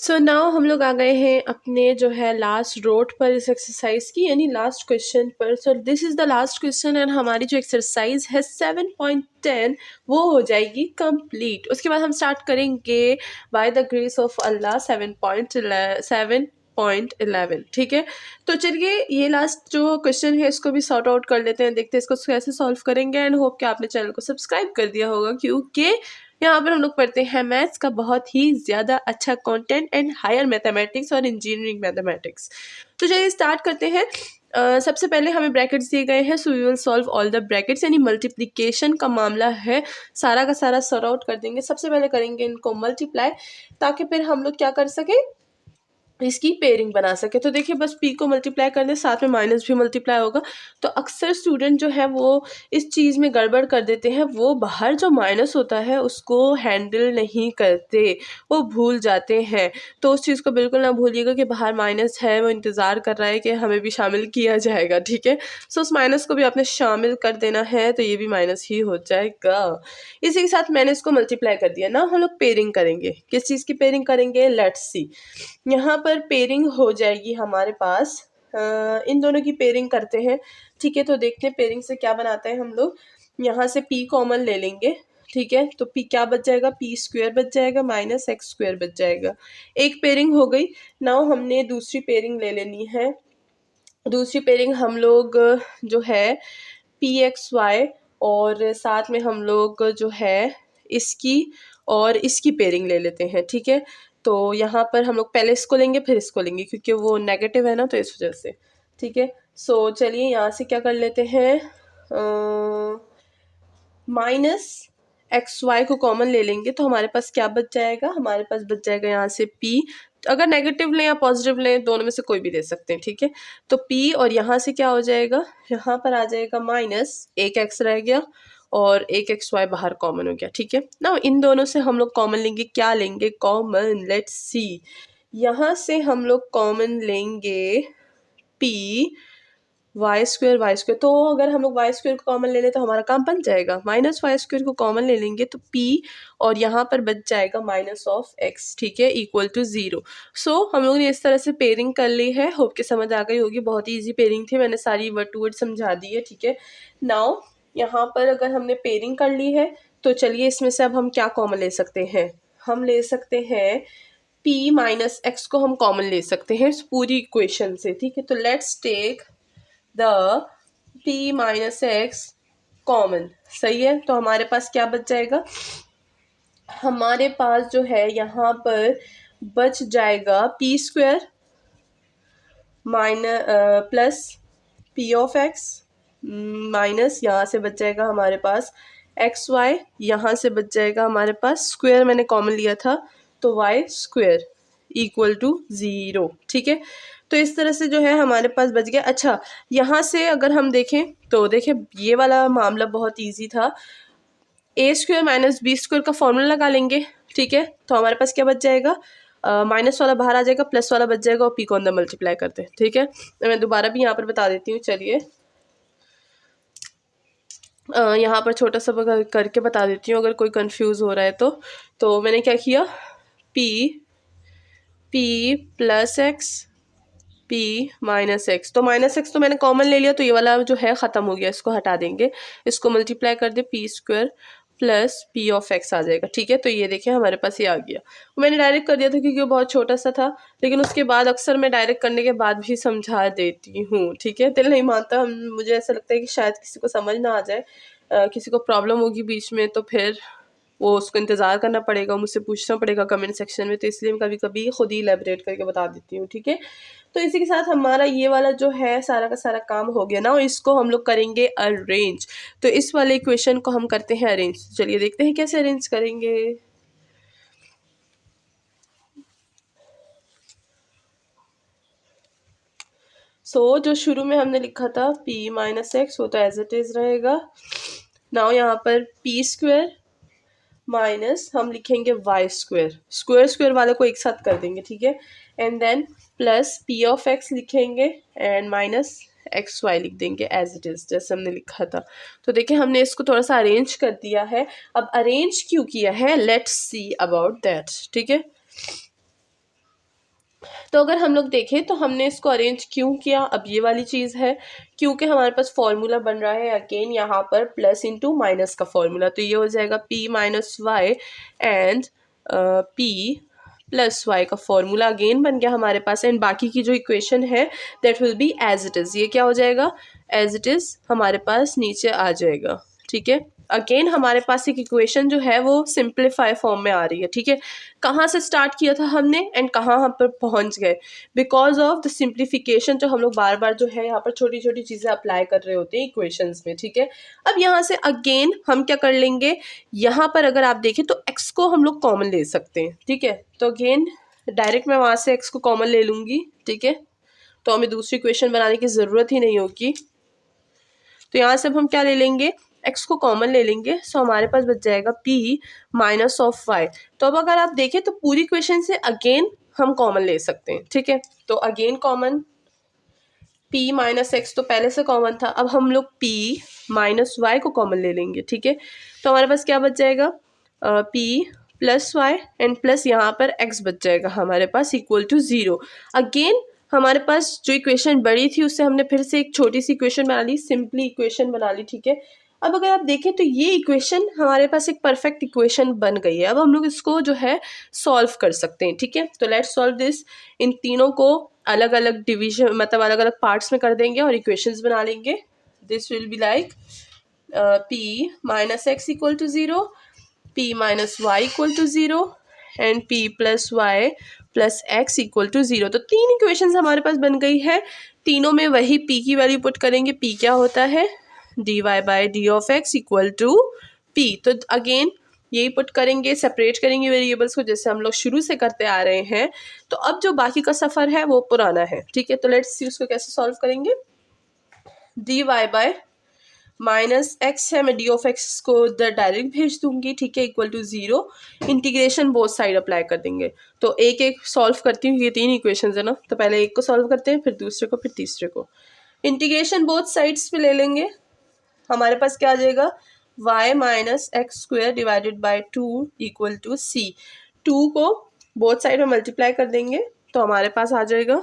So now हम लोग आ गए हैं अपने जो है लास्ट रोड पर इस एक्सरसाइज की, यानी लास्ट क्वेश्चन पर। So this is the last question and हमारी जो एक्सरसाइज है 7.10 वो हो जाएगी कंप्लीट। उसके बाद हम स्टार्ट करेंगे बाय द ग्रेस ऑफ अल्लाह 7.11। ठीक है, तो चलिए ये लास्ट जो क्वेश्चन है इसको भी सॉर्ट आउट कर लेते हैं, देखते हैं इसको कैसे सॉल्व करेंगे। एंड होप कि आपने चैनल को सब्सक्राइब कर दिया होगा, क्योंकि यहाँ पर हम लोग पढ़ते हैं मैथ्स का बहुत ही ज़्यादा अच्छा कंटेंट एंड हायर मैथमेटिक्स और इंजीनियरिंग मैथमेटिक्स। तो चलिए स्टार्ट करते हैं। सबसे पहले हमें ब्रैकेट्स दिए गए हैं, so we will solve all the brackets, यानी मल्टीप्लिकेशन का मामला है, सारा का सारा सॉर्ट आउट कर देंगे। सबसे पहले करेंगे इनको मल्टीप्लाई, ताकि फिर हम लोग क्या कर सकें, इसकी पेयरिंग बना सके। तो देखिए बस p को मल्टीप्लाई कर दे, साथ में माइनस भी मल्टीप्लाई होगा। तो अक्सर स्टूडेंट जो है वो इस चीज़ में गड़बड़ कर देते हैं, वो बाहर जो माइनस होता है उसको हैंडल नहीं करते, वो भूल जाते हैं। तो उस चीज़ को बिल्कुल ना भूलिएगा कि बाहर माइनस है, वो इंतज़ार कर रहा है कि हमें भी शामिल किया जाएगा। ठीक है, सो उस माइनस को भी आपने शामिल कर देना है, तो ये भी माइनस ही हो जाएगा। इसी के साथ मैंने इसको मल्टीप्लाई कर दिया ना। हम लोग पेयरिंग करेंगे, किस चीज़ की पेयरिंग करेंगे, लेट्स सी। यहाँ पर पेयरिंग हो जाएगी हमारे पास, इन दोनों की पेयरिंग करते हैं। ठीक है, तो देखते हैं पेयरिंग से क्या बनाते हैं हम लोग। यहाँ से p कॉमन ले लेंगे। ठीक है, तो p क्या बच जाएगा, p स्क्वायर बच जाएगा माइनस एक्स स्क्वायर बच जाएगा। एक पेयरिंग हो गई। नाउ हमने दूसरी पेयरिंग ले लेनी है। दूसरी पेयरिंग हम लोग जो है पी एक्स वाई, और साथ में हम लोग जो है इसकी और इसकी पेयरिंग ले लेते हैं। ठीक है, तो यहाँ पर हम लोग पहले इसको लेंगे फिर इसको लेंगे, क्योंकि वो नेगेटिव है ना, तो इस वजह से। ठीक है, सो चलिए यहाँ से क्या कर लेते हैं, माइनस एक्स वाई को कॉमन ले लेंगे, तो हमारे पास क्या बच जाएगा, हमारे पास बच जाएगा यहाँ से p। अगर नेगेटिव लें या पॉजिटिव लें, दोनों में से कोई भी दे सकते हैं। ठीक है, तो p और यहाँ से क्या हो जाएगा, यहाँ पर आ जाएगा माइनस एक एक्स रह गया और एक एक्स वाई बाहर कॉमन हो गया। ठीक है ना, इन दोनों से हम लोग कॉमन लेंगे, क्या लेंगे कॉमन, लेट्स सी। यहाँ से हम लोग कॉमन लेंगे p वाई स्क्वायर। तो अगर हम लोग वाई स्क्वायर को कॉमन ले लें तो हमारा काम बन जाएगा। माइनस वाई स्क्वायर को कॉमन ले लेंगे तो p और यहाँ पर बच जाएगा माइनस ऑफ एक्स। ठीक है, इक्वल टू 0। सो हम लोगों ने इस तरह से पेयरिंग कर ली है। होप के समझ आ गई होगी, बहुत ही ईजी पेयरिंग थी, मैंने सारी वर्ड टू वर्ड समझा दी है। ठीक है, नाउ यहाँ पर अगर हमने पेयरिंग कर ली है, तो चलिए इसमें से अब हम क्या कॉमन ले सकते हैं, हम ले सकते हैं p माइनस एक्स को हम कॉमन ले सकते हैं इस पूरी इक्वेशन से। ठीक है, तो let's take the p minus x common. सही है, तो हमारे पास क्या बच जाएगा, हमारे पास जो है यहाँ पर बच जाएगा p square minus plus p of x minus, यहाँ से बच जाएगा हमारे पास एक्स वाई, यहाँ से बच जाएगा हमारे पास स्क्वायर मैंने कॉमन लिया था, तो वाई स्क्वायर इक्वल टू 0। ठीक है, तो इस तरह से जो है हमारे पास बच गया। अच्छा, यहाँ से अगर हम देखें तो देखिए ये वाला मामला बहुत इजी था, ए स्क्वायर माइनस बी स्क्वायर का फॉर्मूला लगा लेंगे। ठीक है, तो हमारे पास क्या बच जाएगा, माइनस वाला बाहर आ जाएगा, प्लस वाला बच जाएगा और पी को अंदर मल्टीप्लाई करते हैं। ठीक है, तो मैं दोबारा भी यहाँ पर बता देती हूँ, चलिए यहाँ पर छोटा सा करके बता देती हूँ अगर कोई कंफ्यूज हो रहा है तो मैंने क्या किया, p plus x p minus x, तो माइनस एक्स तो मैंने कॉमन ले लिया, तो ये वाला जो है ख़त्म हो गया, इसको हटा देंगे, इसको मल्टीप्लाई कर दे p square plus p of x आ जाएगा। ठीक है, तो ये देखिए हमारे पास ये आ गया। मैंने डायरेक्ट कर दिया था क्योंकि वो बहुत छोटा सा था, लेकिन उसके बाद अक्सर मैं डायरेक्ट करने के बाद भी समझा देती हूँ। ठीक है, दिल नहीं मानता, मुझे ऐसा लगता है कि शायद किसी को समझ ना आ जाए, किसी को प्रॉब्लम होगी बीच में, तो फिर वो उसको इंतज़ार करना पड़ेगा, मुझसे पूछना पड़ेगा कमेंट सेक्शन में, तो इसलिए मैं कभी कभी खुद ही इलेबरेट करके बता देती हूँ। ठीक है, तो इसी के साथ हमारा ये वाला जो है सारा का सारा काम हो गया ना, इसको हम लोग करेंगे अरेंज। तो इस वाले इक्वेशन को हम करते हैं अरेंज, चलिए देखते हैं कैसे अरेंज करेंगे। जो शुरू में हमने लिखा था p माइनस एक्स, वो तो एज इट इज रहेगा। नाउ यहाँ पर p स्क्वायर माइनस हम लिखेंगे वाई स्क्वायर, स्क्वायर स्क्वायर वाले को एक साथ कर देंगे। ठीक है, and then plus p of x लिखेंगे एंड माइनस एक्स वाई लिख देंगे एज इट इज़, जैसे हमने लिखा था। तो देखिए हमने इसको थोड़ा सा अरेंज कर दिया है। अब अरेंज क्यों किया है, लेट्स सी अबाउट दैट। ठीक है, तो अगर हम लोग देखें तो हमने इसको अरेंज क्यों किया, अब ये वाली चीज़ है क्योंकि हमारे पास फॉर्मूला बन रहा है अगेन यहाँ पर प्लस इंटू माइनस का फॉर्मूला, तो ये हो जाएगा p minus y and p plus y का फॉर्मूला अगेन बन गया हमारे पास। एंड बाकी की जो इक्वेशन है that will be as it is, ये क्या हो जाएगा एज इट इज़ हमारे पास नीचे आ जाएगा। ठीक है, अगेन हमारे पास एक इक्वेशन जो है वो सिंप्लीफाई फॉर्म में आ रही है। ठीक है, कहाँ से स्टार्ट किया था हमने एंड कहाँ हम पर पहुँच गए, बिकॉज ऑफ द सिंप्लीफिकेशन जो हम लोग बार बार जो है यहाँ पर छोटी छोटी चीज़ें अप्लाई कर रहे होते हैं इक्वेशंस में। ठीक है, अब यहाँ से अगेन हम क्या कर लेंगे, यहाँ पर अगर आप देखें तो x को हम लोग कॉमन ले सकते हैं। ठीक है, तो अगेन डायरेक्ट मैं वहाँ से x को कॉमन ले लूँगी। ठीक है, तो हमें दूसरी इक्वेशन बनाने की ज़रूरत ही नहीं होगी। तो यहाँ से अब हम क्या ले लेंगे, x को कॉमन ले लेंगे, सो हमारे पास बच जाएगा p माइनस ऑफ वाई। तो अब अगर आप देखें तो पूरी इक्वेशन से अगेन हम कॉमन ले सकते हैं। ठीक है, तो again common p minus x तो पहले से कॉमन था, अब हम लोग p माइनस वाई को कॉमन ले लेंगे। ठीक है, तो हमारे पास क्या बच जाएगा p plus y and plus यहाँ पर x बच जाएगा हमारे पास इक्वल टू 0। अगेन हमारे पास जो इक्वेशन बड़ी थी उससे हमने फिर से एक छोटी सी इक्वेशन बना ली, सिंपली इक्वेशन बना ली। ठीक है, अब अगर आप देखें तो ये इक्वेशन हमारे पास एक परफेक्ट इक्वेशन बन गई है। अब हम लोग इसको जो है सॉल्व कर सकते हैं। ठीक है, तो लेट्स सॉल्व दिस। इन तीनों को अलग अलग डिवीजन मतलब अलग अलग पार्ट्स में कर देंगे और इक्वेशंस बना लेंगे। This will be like p minus x equal to 0, p minus y equal to 0 and p plus y plus x equal to 0। तो तीन इक्वेशंस हमारे पास बन गई है, तीनों में वही p की वैल्यू पुट करेंगे। p क्या होता है dy by d of x equal to p। तो अगेन यही पुट करेंगे, सेपरेट करेंगे वेरिएबल्स को जैसे हम लोग शुरू से करते आ रहे हैं। तो अब जो बाकी का सफ़र है वो पुराना है। ठीक है, तो लेट्स सी उसको कैसे सॉल्व करेंगे। dy बाय माइनस एक्स है, मैं डी ऑफ एक्स को डायरेक्ट भेज दूंगी। ठीक है, equal to 0, integration both side apply कर देंगे। तो एक एक सॉल्व करती हूँ, ये तीन इक्वेशंस है ना, तो पहले एक को सॉल्व करते हैं, फिर दूसरे को, फिर तीसरे को। इंटीग्रेशन बोथ साइड्स पे ले लेंगे, हमारे पास क्या आ जाएगा y minus x square divided by 2 equal to c। 2 को बोथ साइड में मल्टीप्लाई कर देंगे तो हमारे पास आ जाएगा।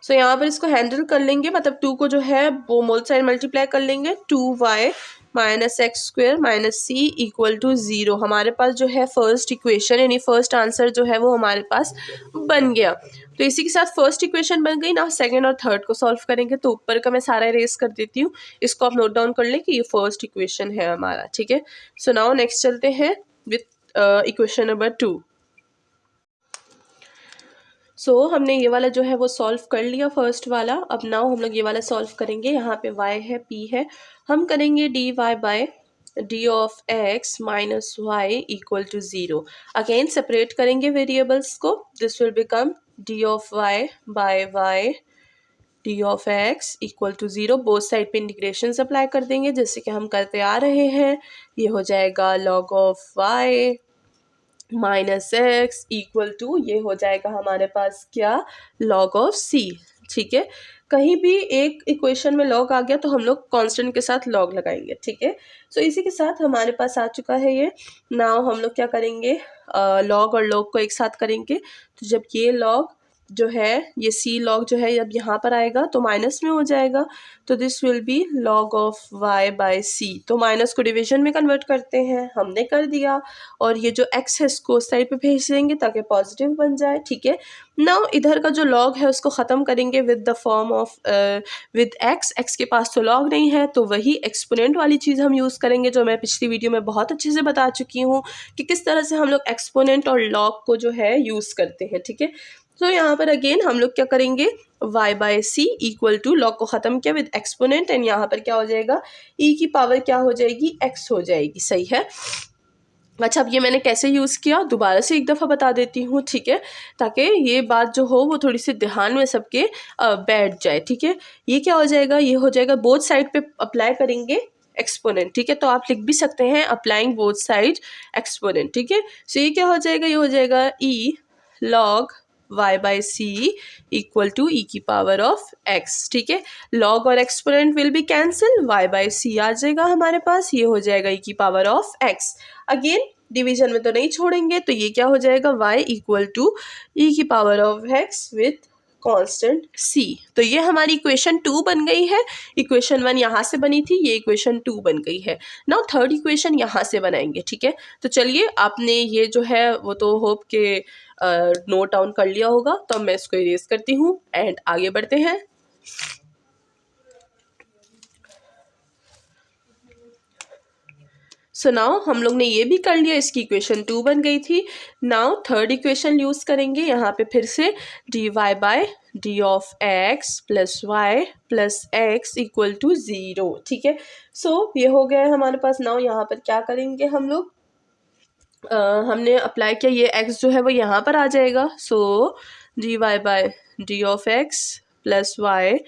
सो यहाँ पर इसको हैंडल कर लेंगे, मतलब 2 को जो है वो बोथ साइड मल्टीप्लाई कर लेंगे। 2y minus x square minus c equal to 0। हमारे पास जो है फर्स्ट इक्वेशन यानी फर्स्ट आंसर जो है वो हमारे पास बन गया। तो इसी के साथ फर्स्ट इक्वेशन बन गई ना, सेकंड और थर्ड को सॉल्व करेंगे। तो ऊपर का मैं सारा इरेज कर देती हूँ, इसको आप नोट डाउन कर लें कि ये फर्स्ट इक्वेशन है हमारा। ठीक है, सो नाउ नेक्स्ट चलते हैं विथ इक्वेशन नंबर 2। सो हमने ये वाला जो है वो सॉल्व कर लिया फर्स्ट वाला। अब नाउ हम लोग ये वाला सॉल्व करेंगे। यहाँ पे y है, p है, हम करेंगे dy by d of x minus y equal to 0। Again separate करेंगे वेरिएबल्स को, this will become d of y by y d of x equal to 0। Both side पे इंटीग्रेशन अप्लाई कर देंगे जैसे कि हम करते आ रहे हैं। ये हो जाएगा log of y minus x equal to, ये हो जाएगा हमारे पास क्या log ऑफ c। ठीक है, कहीं भी एक इक्वेशन में log आ गया तो हम लोग कांस्टेंट के साथ log लगाएंगे। ठीक है, सो इसी के साथ हमारे पास आ चुका है ये। नाउ हम लोग क्या करेंगे, log और log को एक साथ करेंगे। तो जब ये log जो है ये c log जो है अब यहाँ पर आएगा तो माइनस में हो जाएगा, तो this will be log of y by c। तो माइनस को डिवीजन में कन्वर्ट करते हैं, हमने कर दिया, और ये जो x है इसको उस साइड पे भेज देंगे ताकि पॉजिटिव बन जाए। ठीक है, नाउ इधर का जो log है उसको ख़त्म करेंगे with the form of with x के पास तो log नहीं है तो वही एक्सपोनेंट वाली चीज़ हम यूज़ करेंगे जो मैं पिछली वीडियो में बहुत अच्छे से बता चुकी हूँ कि किस तरह से हम लोग एक्सपोनेंट और log को जो है यूज़ करते हैं। ठीक है, तो यहाँ पर अगेन हम लोग क्या करेंगे, y by c equal to log को ख़त्म किया विद एक्सपोनेंट एंड यहाँ पर क्या हो जाएगा e की पावर क्या हो जाएगी x हो जाएगी। सही है, अच्छा अब ये मैंने कैसे यूज़ किया दोबारा से एक दफ़ा बता देती हूँ। ठीक है, ताकि ये बात जो हो वो थोड़ी सी ध्यान में सबके बैठ जाए। ठीक है, ये क्या हो जाएगा, ये हो जाएगा बोथ साइड पे अप्लाई करेंगे एक्सपोनेंट। ठीक है, तो आप लिख भी सकते हैं अप्लाइंग बोथ साइड एक्सपोनेंट। ठीक है, सो ये क्या हो जाएगा, ये हो जाएगा e log y by C equal to e की पावर ऑफ x। ठीक है, log और exponent will be cancel, y by C आ जाएगा हमारे पास, ये हो जाएगा e की power of x। Again division में तो नहीं छोड़ेंगे, तो ये क्या हो जाएगा y इक्वल टू ई की power of x with constant c। तो ये हमारी इक्वेशन 2 बन गई है। इक्वेशन 1 यहाँ से बनी थी, ये इक्वेशन 2 बन गई है। नाउ थर्ड इक्वेशन यहाँ से बनाएंगे, ठीक है। तो चलिए, आपने ये जो है वो तो होप के नोट डाउन कर लिया होगा, तो मैं इसको इरेज करती हूँ एंड आगे बढ़ते हैं। सो नाउ हम लोग ने ये भी कर लिया, इसकी इक्वेशन 2 बन गई थी। नाउ थर्ड इक्वेशन यूज करेंगे यहाँ पे फिर से dy by d of x plus y plus x equal to 0, ठीक है। सो ये हो गया है हमारे पास। नाउ यहाँ पर क्या करेंगे हम लोग, हमने अप्लाई किया, ये x जो है वो यहाँ पर आ जाएगा। So dy by d of x plus y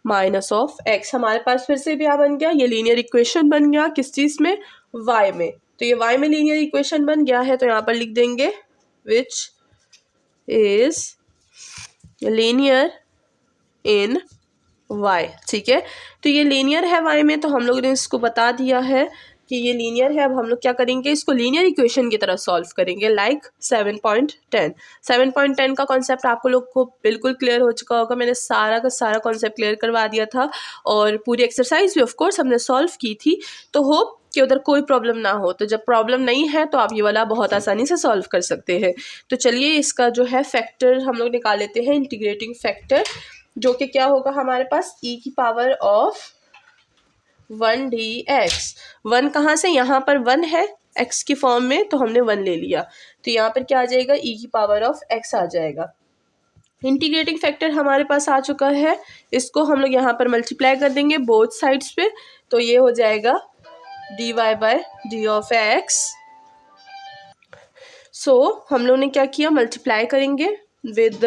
minus of x हमारे पास फिर से क्या बन गया, ये लीनियर इक्वेशन बन गया। किस चीज़ में, y में। तो ये y में लीनियर इक्वेशन बन गया है, तो यहाँ पर लिख देंगे which is linear in y, ठीक है। तो ये लीनियर है y में, तो हम लोग ने इसको बता दिया है कि ये लीनियर है। अब हम लोग क्या करेंगे, इसको लीनियर इक्वेशन की तरह सॉल्व करेंगे, लाइक 7.10। 7.10 का कॉन्सेप्ट आपको लोग को बिल्कुल क्लियर हो चुका होगा। मैंने सारा का सारा कॉन्सेप्ट क्लियर करवा दिया था और पूरी एक्सरसाइज भी ऑफ कोर्स हमने सॉल्व की थी। तो होप कि उधर कोई प्रॉब्लम ना हो। तो जब प्रॉब्लम नहीं है तो आप ये वाला बहुत आसानी से सॉल्व कर सकते हैं। तो चलिए, इसका जो है फैक्टर हम लोग निकाल लेते हैं, इंटीग्रेटिंग फैक्टर, जो कि क्या होगा हमारे पास e की पावर ऑफ 1 dx। 1 कहाँ से, यहाँ पर 1 है x की फॉर्म में, तो हमने 1 ले लिया। तो यहाँ पर क्या आ जाएगा, e की पावर ऑफ x आ जाएगा। इंटीग्रेटिंग फैक्टर हमारे पास आ चुका है, इसको हम लोग यहाँ पर मल्टीप्लाई कर देंगे बोथ साइड्स पे। तो ये हो जाएगा dy by d of x। So हम लोग ने क्या किया, मल्टीप्लाई करेंगे with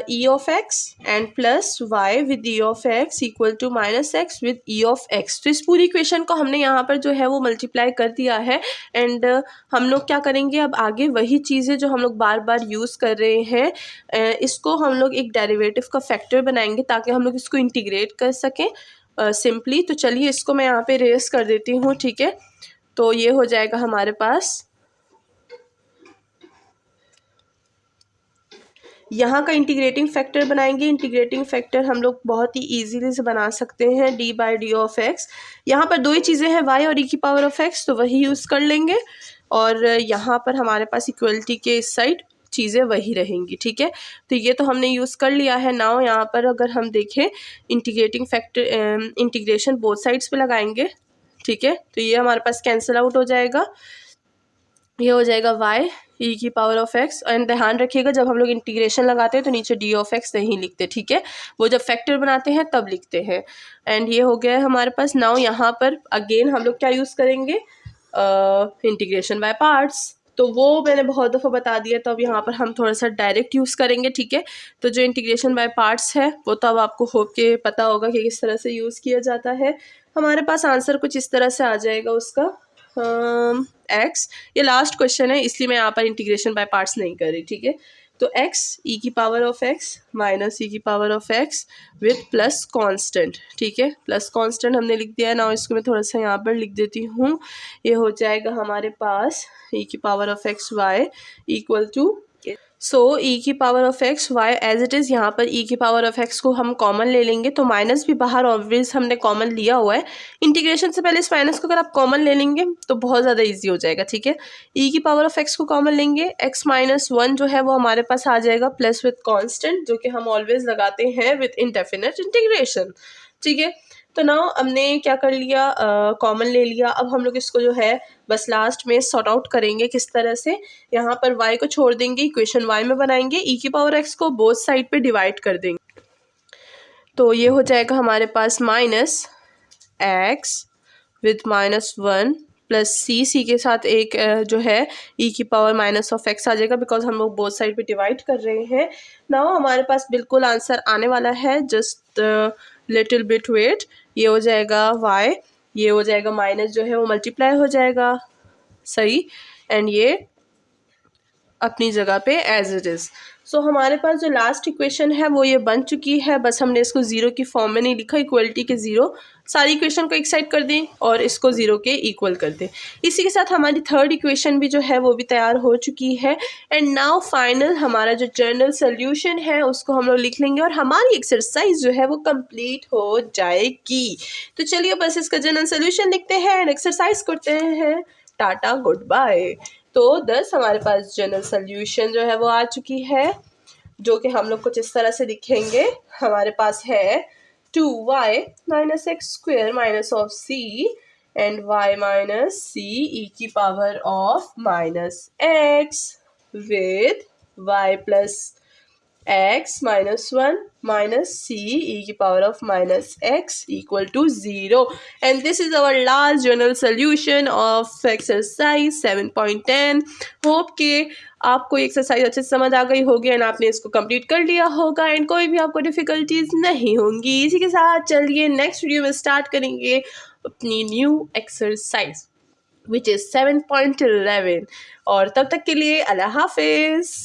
e of x and plus y with e of x equal to minus x with e of x। तो इस पूरी इक्वेशन को हमने यहाँ पर जो है वो मल्टीप्लाई कर दिया है। एंड हम लोग क्या करेंगे, अब आगे वही चीज़ें जो हम लोग बार बार यूज़ कर रहे हैं, इसको हम लोग एक डेरिवेटिव का फैक्टर बनाएंगे ताकि हम लोग इसको इंटीग्रेट कर सकें सिंपली। तो चलिए, इसको मैं यहाँ पे रेस कर देती हूँ, ठीक है। तो ये हो जाएगा हमारे पास, यहाँ का इंटीग्रेटिंग फैक्टर बनाएंगे। इंटीग्रेटिंग फैक्टर हम लोग बहुत ही इजीली से बना सकते हैं, d by d of x। यहाँ पर दो ही चीज़ें हैं, y और e की पावर ऑफ x, तो वही यूज़ कर लेंगे। और यहाँ पर हमारे पास इक्वलिटी के इस साइड चीज़ें वही रहेंगी, ठीक है। तो ये तो हमने यूज़ कर लिया है। नाउ यहाँ पर अगर हम देखें, integrating factor integration both sides पे लगाएंगे, ठीक है। तो ये हमारे पास कैंसिल आउट हो जाएगा, ये हो जाएगा y e की पावर ऑफ x। एंड ध्यान रखिएगा, जब हम लोग इंटीग्रेशन लगाते हैं तो नीचे d ऑफ x नहीं लिखते, ठीक है। वो जब फैक्टर बनाते हैं तब लिखते हैं। एंड ये हो गया है हमारे पास। नाउ यहाँ पर अगेन हम लोग क्या यूज़ करेंगे, इंटीग्रेशन बाय पार्ट्स। तो वो मैंने बहुत दफ़ा बता दिया, तो अब यहाँ पर हम थोड़ा सा डायरेक्ट यूज़ करेंगे, ठीक है। तो जो इंटीग्रेशन बाय पार्ट्स है वो तो अब आपको होप के पता होगा कि किस तरह से यूज़ किया जाता है। हमारे पास आंसर कुछ इस तरह से आ जाएगा उसका, x। ये लास्ट क्वेश्चन है इसलिए मैं यहाँ पर इंटीग्रेशन बाय पार्ट्स नहीं कर रही, ठीक है। तो x e की power of x minus e की power of x with plus constant, ठीक है। प्लस कांस्टेंट हमने लिख दिया है। ना इसको मैं थोड़ा सा यहाँ पर लिख देती हूँ, ये हो जाएगा हमारे पास e की power of x y equal to, so e की power of x y as it is. यहाँ पर e की पावर ऑफ x को हम कॉमन ले लेंगे, तो माइनस भी बाहर ऑब्वियस हमने कॉमन लिया हुआ है। इंटीग्रेशन से पहले इस माइनस को अगर आप कॉमन ले लेंगे तो बहुत ज़्यादा इजी हो जाएगा, ठीक है। e की पावर ऑफ x को कॉमन लेंगे, x माइनस 1 जो है वो हमारे पास आ जाएगा, प्लस विथ कॉन्स्टेंट, जो कि हम ऑलवेज लगाते हैं विथ इनडेफिनेट इंटीग्रेशन, ठीक है। तो नाउ हमने क्या कर लिया, कॉमन ले लिया। अब हम लोग इसको जो है बस लास्ट में सॉर्ट आउट करेंगे किस तरह से। यहाँ पर y को छोड़ देंगे, इक्वेशन y में बनाएंगे, e की पावर x को बोथ साइड पे डिवाइड कर देंगे। तो ये हो जाएगा हमारे पास minus x with minus 1 plus c के साथ एक जो है e की पावर माइनस ऑफ x आ जाएगा, बिकॉज हम लोग बोथ साइड पे डिवाइड कर रहे हैं। नाउ हमारे पास बिल्कुल आंसर आने वाला है, जस्ट लिटिल बिट वेट। ये हो जाएगा y, ये हो जाएगा माइनस जो है वो मल्टीप्लाई हो जाएगा, सही। एंड ये अपनी जगह पे एज इट इज़। सो हमारे पास जो लास्ट इक्वेशन है वो ये बन चुकी है, बस हमने इसको ज़ीरो की फॉर्म में नहीं लिखा, इक्वलिटी के ज़ीरो। सारी इक्वेशन को एक साइड कर दें और इसको ज़ीरो के इक्वल कर दें। इसी के साथ हमारी थर्ड इक्वेशन भी जो है वो भी तैयार हो चुकी है। एंड नाउ फाइनल हमारा जो जनरल सोल्यूशन है उसको हम लोग लिख लेंगे और हमारी एक्सरसाइज जो है वो कंप्लीट हो जाएगी। तो चलिए बस इसका जनरल सोल्यूशन लिखते हैं एंड एक्सरसाइज करते हैं। Tata, good bye. तो 10 हमारे पास जनरल सोल्यूशन जो है वो आ चुकी है, जो कि हम लोग कुछ इस तरह से लिखेंगे। हमारे पास है 2y minus x square minus of c and y minus c e की power of minus x with y plus x minus 1 minus c e की power of minus x equal to 0 and this is our last general solution of exercise 7.10. Hope कि आपको ये exercise अच्छे से समझ आ गई होगी एंड आपने इसको कंप्लीट कर लिया होगा एंड कोई भी आपको डिफ़िकल्टीज नहीं होंगी। इसी के साथ चलिए नेक्स्ट वीडियो में स्टार्ट करेंगे अपनी न्यू एक्सरसाइज विच इज़ 7.11 और तब तक के लिए अल्लाह हाफिज़।